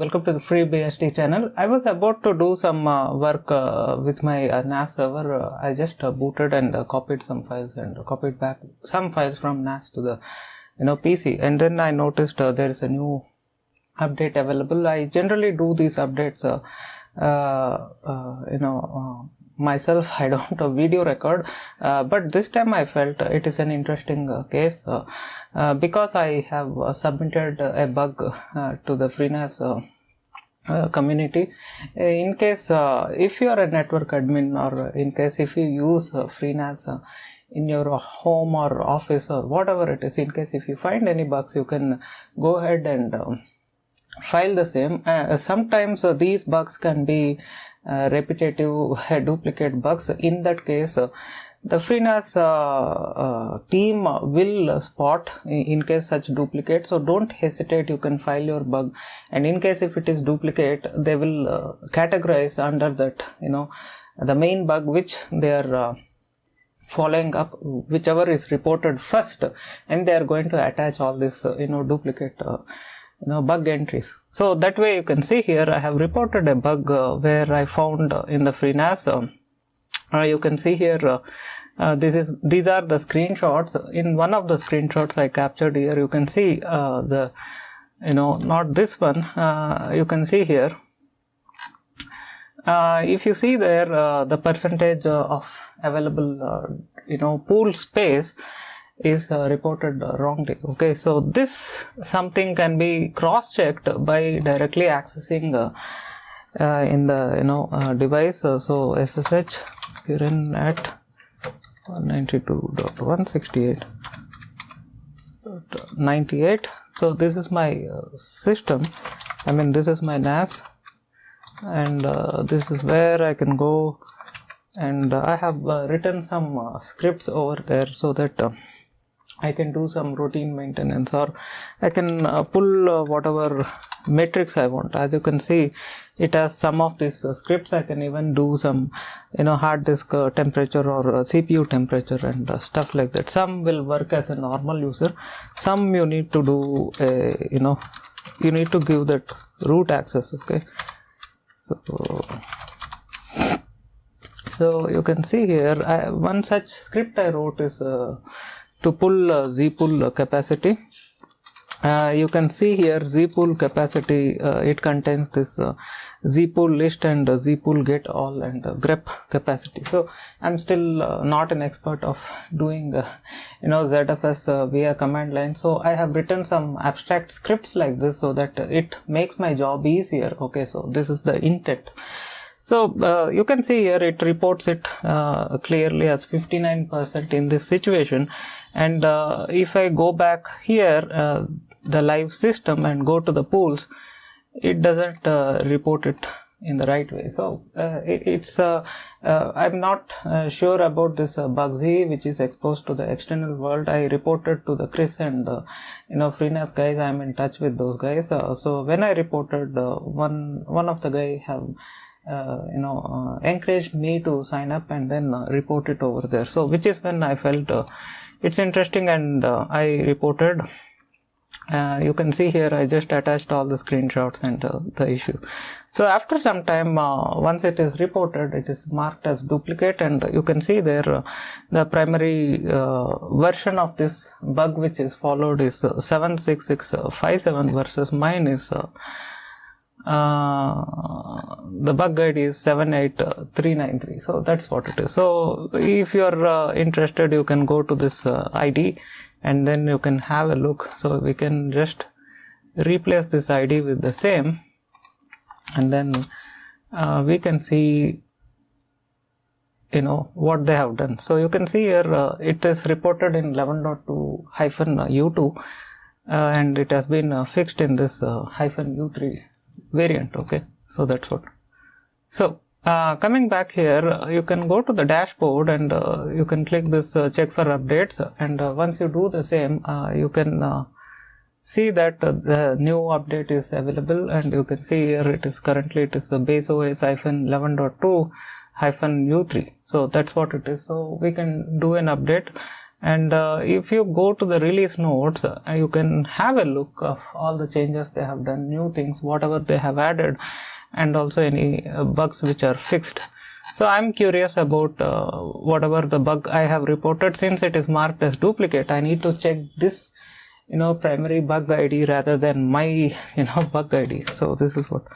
welcome to the FreeBSD channel. I was about to do some work with my NAS server. I just booted and copied some files and copied back some files from NAS to the PC, and then I noticed there is a new update available. I generally do these updates myself. I don't video record, but this time I felt it is an interesting case because I have submitted a bug to the FreeNAS community. In case if you are a network admin, or in case if you use FreeNAS in your home or office or whatever it is, in case if you find any bugs, you can go ahead and file the same. Sometimes these bugs can be repetitive duplicate bugs. In that case, the FreeNAS team will spot in case such duplicate, so don't hesitate, you can file your bug, and in case if it is duplicate, they will categorize under that the main bug which they are following up, whichever is reported first, and they are going to attach all this duplicate bug entries. So that way you can see here I have reported a bug where I found in the FreeNAS. You can see here these are the screenshots. In one of the screenshots I captured here, you can see the not this one, you can see here if you see there the percentage of available pool space is reported wrongly. Okay, so this something can be cross-checked by directly accessing in the device. So SSH Kiran at 192.168.98. so this is my system, I mean this is my NAS, and this is where I can go, and I have written some scripts over there so that I can do some routine maintenance, or I can pull whatever metrics I want. As you can see, it has some of these scripts. I can even do some hard disk temperature or CPU temperature and stuff like that. Some will work as a normal user, some you need to do you need to give that root access. Okay, so you can see here one such script I wrote is to pull zpool capacity. You can see here zpool capacity, it contains this zpool list and zpool get all and grep capacity. So I'm still not an expert of doing ZFS via command line, so I have written some abstract scripts like this so that it makes my job easier. Okay, so this is the intent. So you can see here it reports it clearly as 59% in this situation, and if I go back here the live system and go to the pools, it doesn't report it in the right way. So it's I'm not sure about this Bugsy which is exposed to the external world. I reported to the Chris and FreeNAS guys. I'm in touch with those guys. So when I reported, one of the guy have encouraged me to sign up and then report it over there. So which is when I felt it's interesting, and I reported. You can see here I just attached all the screenshots and the issue. So after some time, once it is reported, it is marked as duplicate, and you can see there the primary version of this bug which is followed is 76657 versus mine is the bug ID is 78393. so that's what it is. So if you are interested, you can go to this ID and then you can have a look. So we can just replace this ID with the same, and then we can see what they have done. So you can see here it is reported in 11.2-U2 and it has been fixed in this -U3 variant. Okay, so that's what. So coming back here, you can go to the dashboard and you can click this check for updates, and once you do the same, you can see that the new update is available, and you can see here it is currently base OS -11.2-U3. so that's what it is. So we can do an update, And if you go to the release notes, you can have a look of all the changes they have done, new things, whatever they have added, and also any bugs which are fixed. So I'm curious about whatever the bug I have reported. Since it is marked as duplicate, I need to check this primary bug ID rather than my bug ID. So this is what.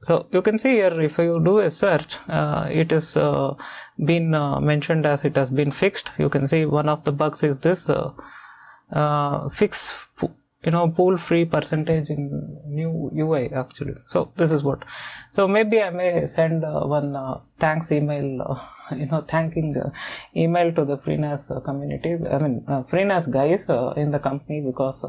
So you can see here, if you do a search, it is been mentioned as it has been fixed. You can see one of the bugs is this fix pool free percentage in new UI actually. So this is what. So maybe I may send one thanks email, thanking email to the FreeNAS community. I mean FreeNAS guys in the company, because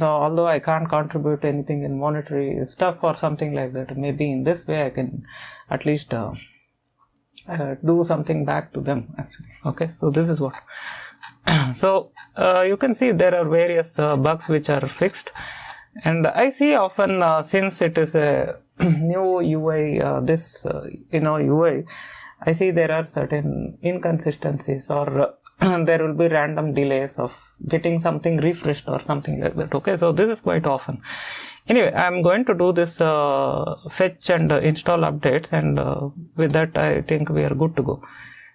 although I can't contribute anything in monetary stuff or something like that, maybe in this way I can at least do something back to them actually. Okay, so this is what. So you can see there are various bugs which are fixed, and I see often since it is a new UI, UI, I see there are certain inconsistencies, or there will be random delays of getting something refreshed or something like that. Okay, so this is quite often. Anyway, I'm going to do this fetch and install updates, and with that I think we are good to go.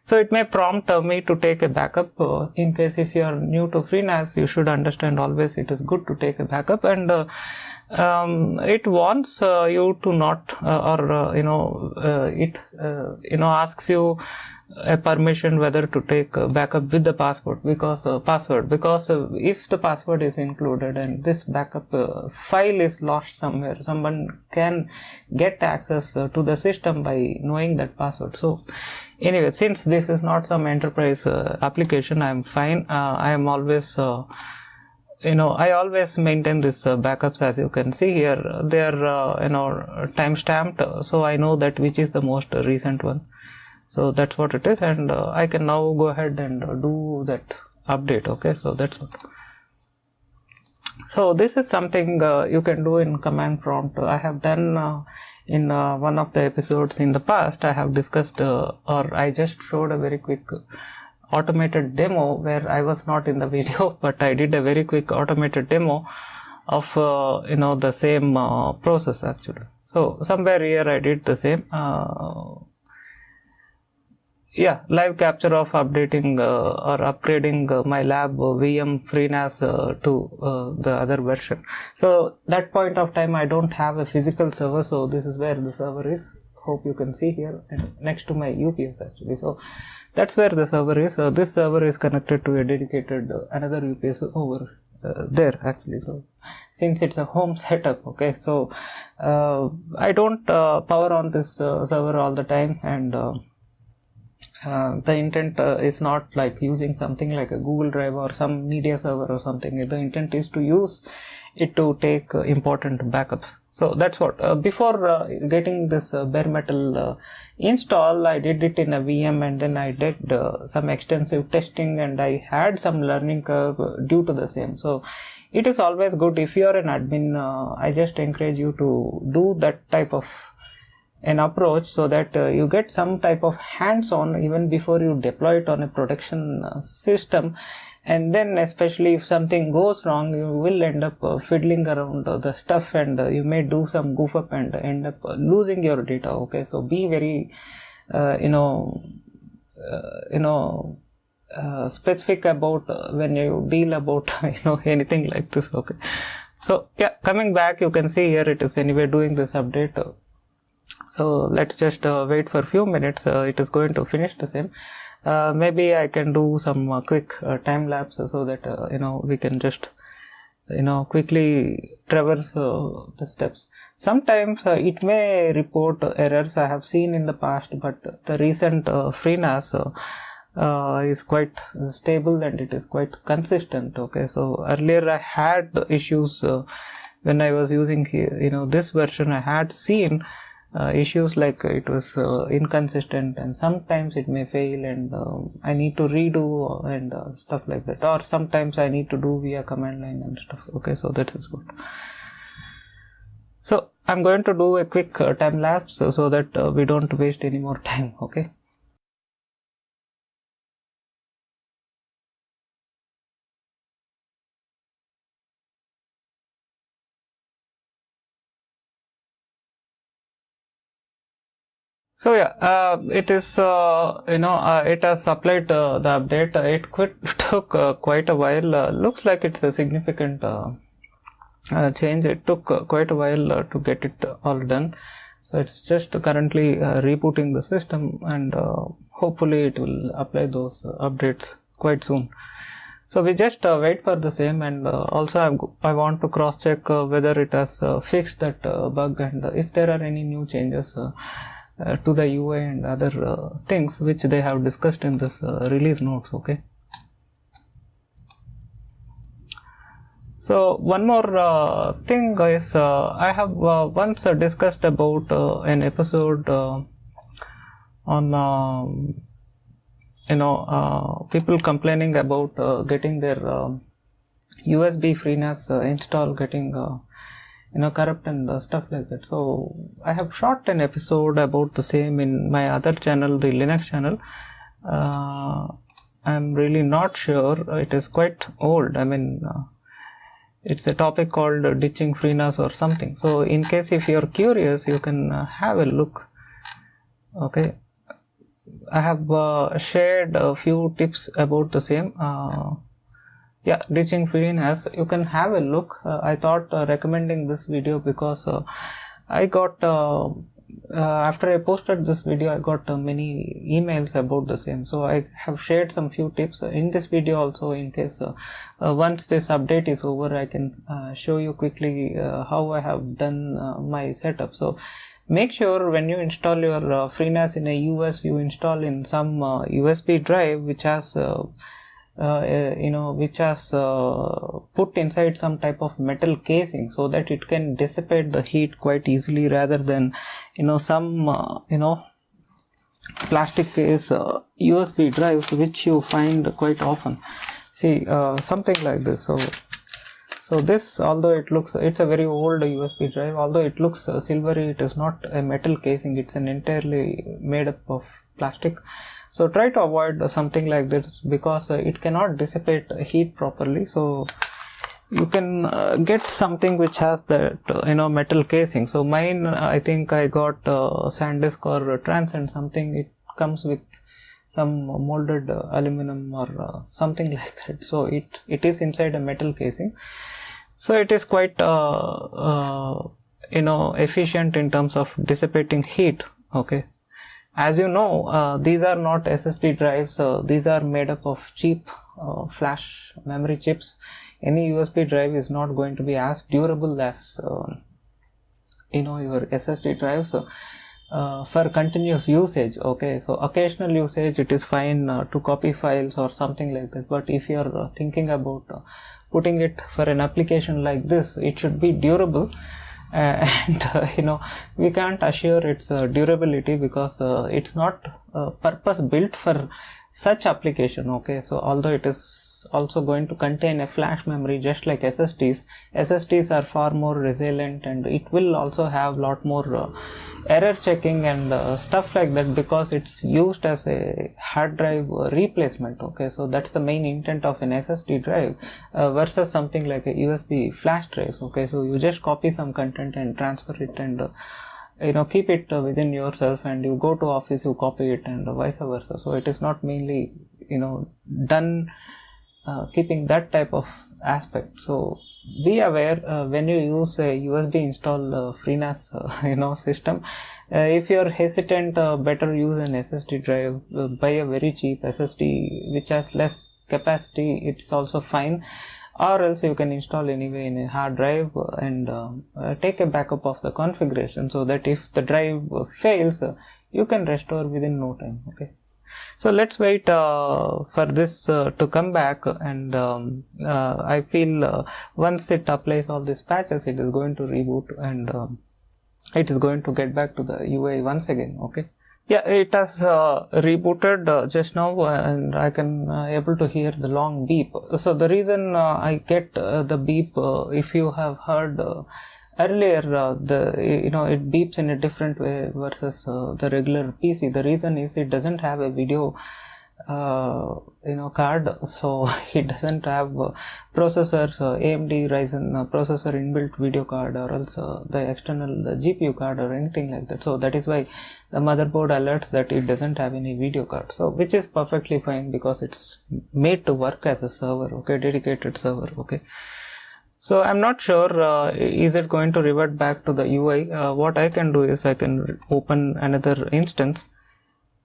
So it may prompt me to take a backup. In case if you are new to FreeNAS, you should understand always it is good to take a backup, and it wants you to not it asks you a permission whether to take a backup with the password, because if the password is included and this backup file is lost somewhere, someone can get access to the system by knowing that password. So anyway, since this is not some enterprise application, I am fine. I am always I always maintain this backups. As you can see here, they are time stamped, so I know that which is the most recent one. So that's what it is, and I can now go ahead and do that update. Okay, so that's what. So this is something you can do in command prompt. I have done in one of the episodes in the past. I have discussed or I just showed a very quick automated demo where I was not in the video, but I did a very quick automated demo of the same process actually. So somewhere here I did the same. Live capture of updating or upgrading my lab VM FreeNAS to the other version. So that point of time I don't have a physical server, so this is where the server is. Hope you can see here, and next to my UPS actually. So that's where the server is. This server is connected to a dedicated another UPS over there actually. So since it's a home setup, okay, so I don't power on this server all the time, and the intent is not like using something like a Google Drive or some media server or something. The intent is to use it to take important backups. So that's what. Before getting this bare metal install, I did it in a VM, and then I did some extensive testing, and I had some learning curve due to the same. So it is always good if you are an admin. I just encourage you to do that type of an approach, so that you get some type of hands-on even before you deploy it on a production system. And then especially if something goes wrong, you will end up fiddling around the stuff, and you may do some goof up and end up losing your data. Okay, so be very specific about when you deal about anything like this. Okay, so coming back, you can see here it is anyway doing this update. So let's just wait for a few minutes. It is going to finish the same. Maybe I can do some quick time lapse so that we can just quickly traverse the steps. Sometimes it may report errors I have seen in the past, but the recent FreeNAS is quite stable and it is quite consistent. Okay, so earlier I had issues when I was using this version. I had seen issues like it was inconsistent, and sometimes it may fail, and I need to redo and stuff like that, or sometimes I need to do via command line and stuff. Okay, so that is good. So I'm going to do a quick time lapse so that we don't waste any more time. Okay. So yeah, it is it has supplied the update. Took quite a while. Looks like it's a significant change. It took quite a while to get it all done. So it's just currently rebooting the system, and hopefully it will apply those updates quite soon. So we just wait for the same, and also I want to cross check whether it has fixed that bug, and if there are any new changes to the UI and other things which they have discussed in this release notes. Okay. So one more thing, guys, I have once discussed about an episode on people complaining about getting their USB FreeNAS install getting corrupt and stuff like that. So I have shot an episode about the same in my other channel, the Linux channel. I'm really not sure. It is quite old. I mean, it's a topic called ditching FreeNAS or something. So in case if you're curious, you can have a look. Okay. I have shared a few tips about the same. Yeah, ditching FreeNAS. You can have a look. I thought recommending this video because I got after I posted this video, I got many emails about the same. So I have shared some few tips in this video also, in case once this update is over, I can show you quickly how I have done my setup. So make sure when you install your FreeNAS in a US, you install in some USB drive which has put inside some type of metal casing, so that it can dissipate the heat quite easily, rather than some plastic case USB drives which you find quite often. See, something like this. So this, although it's a very old USB drive, although it looks silvery, it is not a metal casing, it's an entirely made up of plastic. So try to avoid something like this, because it cannot dissipate heat properly. So you can get something which has that metal casing. So mine, I think I got SanDisk or Transcend something. It comes with some molded aluminum or something like that. So it is inside a metal casing. So it is quite efficient in terms of dissipating heat. Okay. As you know, these are not SSD drives. These are made up of cheap flash memory chips. Any USB drive is not going to be as durable as your SSD drive. So for continuous usage, okay, so occasional usage, it is fine to copy files or something like that. But if you are thinking about putting it for an application like this, it should be durable. And we can't assure its durability, because it's not purpose built for such application. Okay, so although it is also going to contain a flash memory just like SSDs are far more resilient, and it will also have lot more error checking and stuff like that, because it's used as a hard drive replacement. Okay, so that's the main intent of an SSD drive versus something like a USB flash drive. Okay, so you just copy some content and transfer it, and keep it within yourself, and you go to office, you copy it, and vice versa. So it is not mainly done keeping that type of aspect. So be aware when you use a USB install FreeNAS system. If you are hesitant, better use an SSD drive. Buy a very cheap SSD which has less capacity. It's also fine. Or else you can install anyway in a hard drive and take a backup of the configuration, so that if the drive fails, you can restore within no time. Okay. So let's wait for this to come back, and I feel once it applies all these patches, it is going to reboot, and it is going to get back to the UI once again. Okay. Yeah, it has rebooted just now, and I can able to hear the long beep. So the reason I get the beep, if you have heard earlier, it beeps in a different way versus the regular PC. The reason is it doesn't have a video card, so it doesn't have processors, AMD Ryzen processor inbuilt video card, or else the external GPU card or anything like that. So that is why the motherboard alerts that it doesn't have any video card, so which is perfectly fine because it's made to work as a server, okay, dedicated server, okay. So I'm not sure is it going to revert back to the UI. What I can do is I can open another instance.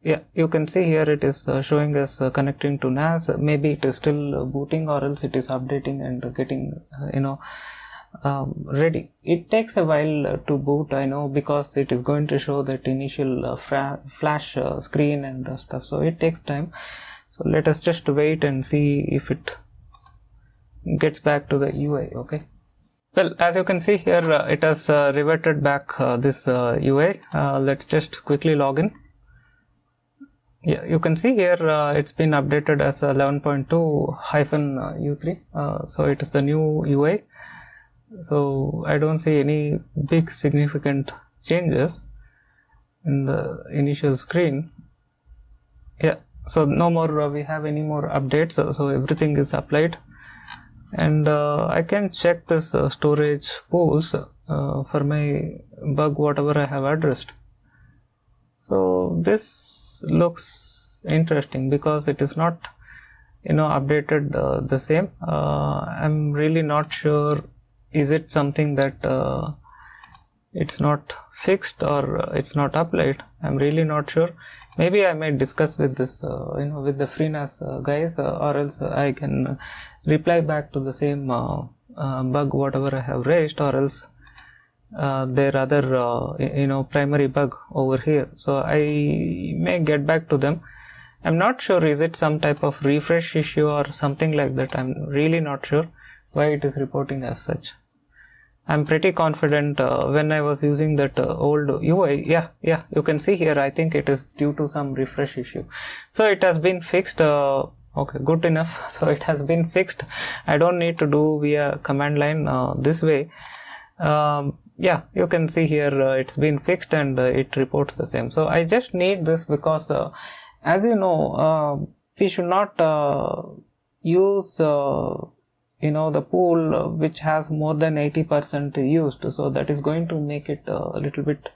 Yeah, you can see here it is showing us connecting to NAS. Maybe it is still booting, or else it is updating and getting ready. It takes a while to boot, I know, because it is going to show that initial flash screen and stuff, so it takes time. So let us just wait and see if it gets back to the UI, okay. Well, as you can see here, it has reverted back this UI. Let's just quickly log in. Yeah, you can see here it's been updated as 11.2-U3, so it is the new UI. So I don't see any big significant changes in the initial screen. Yeah, so no more we have any more updates, so everything is applied. And I can check this storage pools for my bug whatever I have addressed. So this looks interesting because it is not updated the same. I'm really not sure, is it something that it's not fixed or it's not applied? I'm really not sure. Maybe I might discuss with this with the FreeNAS guys, or else I can reply back to the same bug whatever I have raised, or else their other primary bug over here. So I may get back to them. I'm not sure, is it some type of refresh issue or something like that? I'm really not sure why it is reporting as such. I'm pretty confident when I was using that old UI. Yeah, you can see here, I think it is due to some refresh issue. So it has been fixed. Okay, good enough. So it has been fixed. I don't need to do via command line this way. Yeah, you can see here it's been fixed and it reports the same. So I just need this because as you know, we should not use the pool which has more than 80% used, so that is going to make it a little bit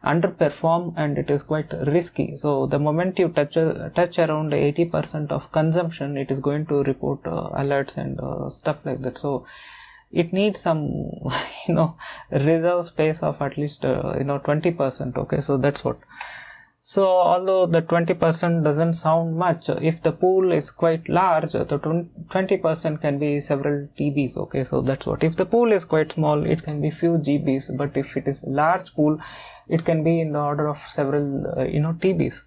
underperform and it is quite risky. So the moment you touch around 80% of consumption, it is going to report alerts and stuff like that. So it needs some reserve space of at least 20%, okay. So that's what. So although the 20% doesn't sound much, if the pool is quite large, the 20% can be several TBs, okay. So that's what. If the pool is quite small, it can be few GBs, but if it is a large pool, it can be in the order of several TBs.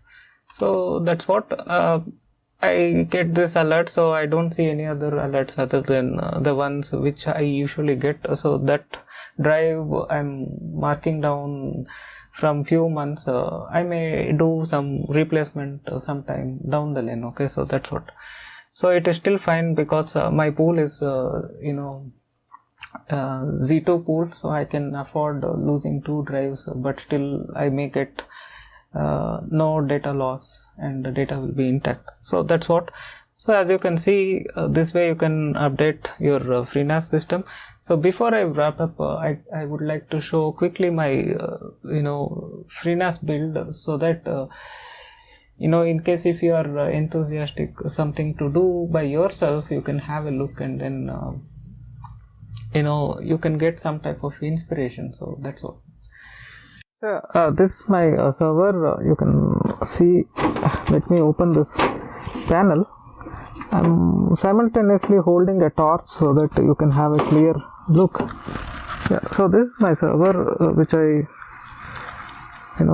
So that's what I get this alert. So I don't see any other alerts other than the ones which I usually get. So that drive I'm marking down from few months. I may do some replacement sometime down the lane, okay. So that's what. So it is still fine because my pool is Z2 pool, so I can afford losing 2 drives, but still I may get no data loss and the data will be intact. So that's what. So as you can see, this way you can update your FreeNAS system. So before I wrap up, I would like to show quickly my FreeNAS build, so that in case if you are enthusiastic something to do by yourself, you can have a look and then you can get some type of inspiration. So that's all. This is my server. You can see. Let me open this panel. I'm simultaneously holding a torch so that you can have a clear look. Yeah, so this is my server which I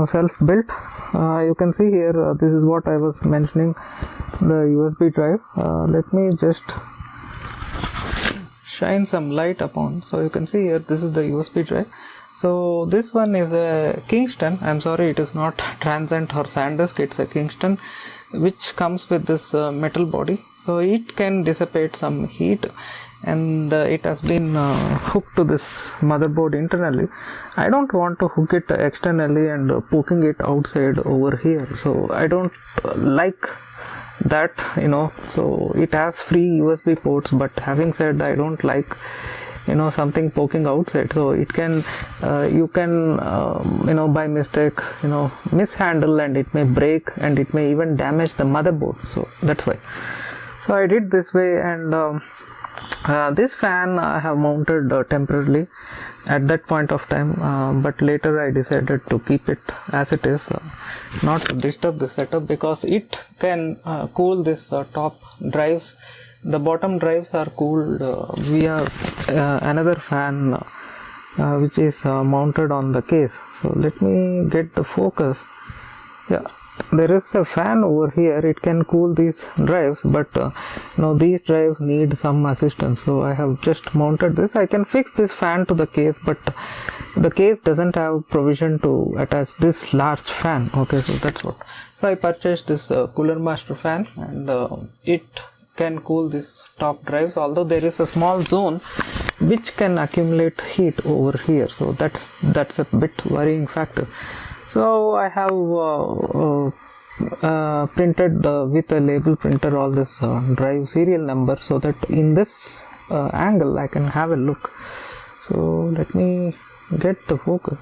self-built. You can see here, this is what I was mentioning, the USB drive. Let me just shine some light upon. So you can see here, this is the USB drive. So this one is a Kingston. I'm sorry, it is not Transient or SanDisk, it's a Kingston, which comes with this metal body. So it can dissipate some heat, and it has been hooked to this motherboard internally. I don't want to hook it externally and poking it outside over here. So I don't like that, so it has free USB ports, but having said, I don't like something poking outside, so it can you can by mistake mishandle, and it may break, and it may even damage the motherboard. So that's why, so I did this way. And this fan I have mounted temporarily at that point of time, but later I decided to keep it as it is, not to disturb the setup, because it can cool this top drives. The bottom drives are cooled via another fan which is mounted on the case. So let me get the focus. Yeah, there is a fan over here. It can cool these drives, but these drives need some assistance. So I have just mounted this. I can fix this fan to the case, but the case doesn't have provision to attach this large fan. Okay, so that's what. So I purchased this Cooler Master fan, and it can cool this top drives, although there is a small zone which can accumulate heat over here. So that's a bit worrying factor. So I have printed with a label printer all this drive serial number, so that in this angle I can have a look. So let me get the focus.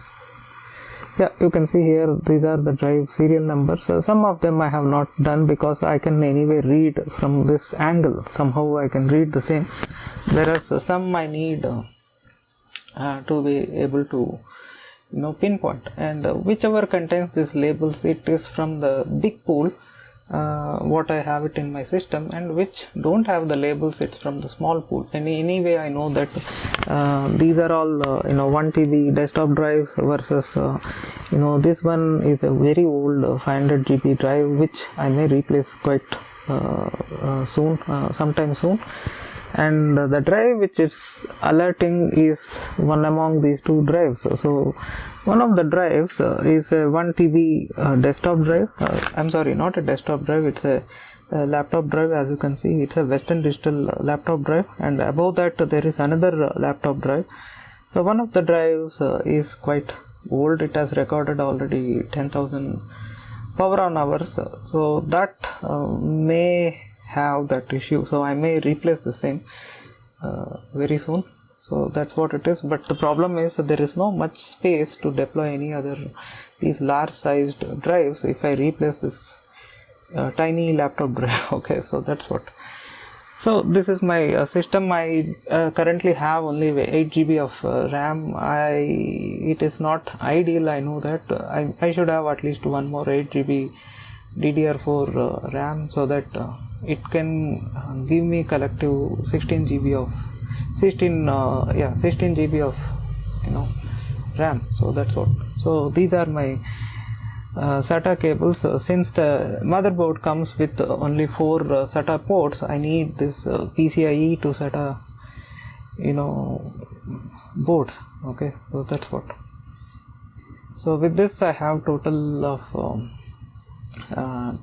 Yeah, you can see here, these are the drive serial numbers. Some of them I have not done, because I can anyway read from this angle. Somehow I can read the same, whereas some I need to be able to pinpoint. And whichever contains these labels, it is from the big pool, what I have it in my system, and which don't have the labels, it's from the small pool. Anyway, I know that these are all 1 TB desktop drives versus this one is a very old 500 GB drive, which I may replace quite soon, sometime soon. And the drive which is alerting is one among these two drives. So one of the drives is a 1 TB desktop drive. I'm sorry, not a desktop drive, it's a laptop drive. As you can see, it's a Western Digital laptop drive, and above that there is another laptop drive. So one of the drives is quite old. It has recorded already 10,000 power on hours, so that may have that issue. So I may replace the same very soon. So that's what it is. But the problem is that there is no much space to deploy any other these large sized drives if I replace this tiny laptop drive. Okay, so that's what. So this is my system. I currently have only 8 GB of RAM. It is not ideal, I know that. I should have at least one more 8 GB DDR4 RAM, so that it can give me collective 16 GB of 16 GB of RAM. So that's what. So these are my SATA cables. Since the motherboard comes with only 4 SATA ports, I need this PCIe to SATA boards. Okay, so that's what. So with this I have total of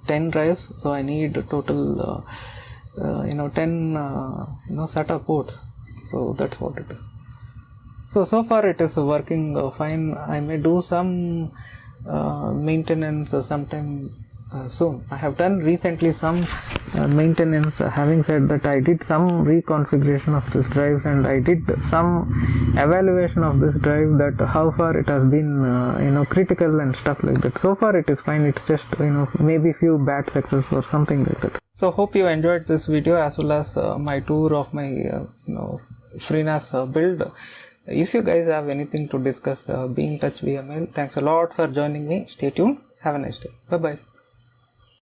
10 drives, so I need total 10 SATA ports. So that's what it is. So far it is working fine. I may do some maintenance sometime soon. I have done recently some maintenance. Having said that, I did some reconfiguration of this drives, and I did some evaluation of this drive, that how far it has been critical and stuff like that. So far it is fine. It's just maybe few bad sectors or something like that. So hope you enjoyed this video, as well as my tour of my FreeNAS build. If you guys have anything to discuss, be in touch via mail. Thanks a lot for joining me. Stay tuned. Have a nice day. Bye bye.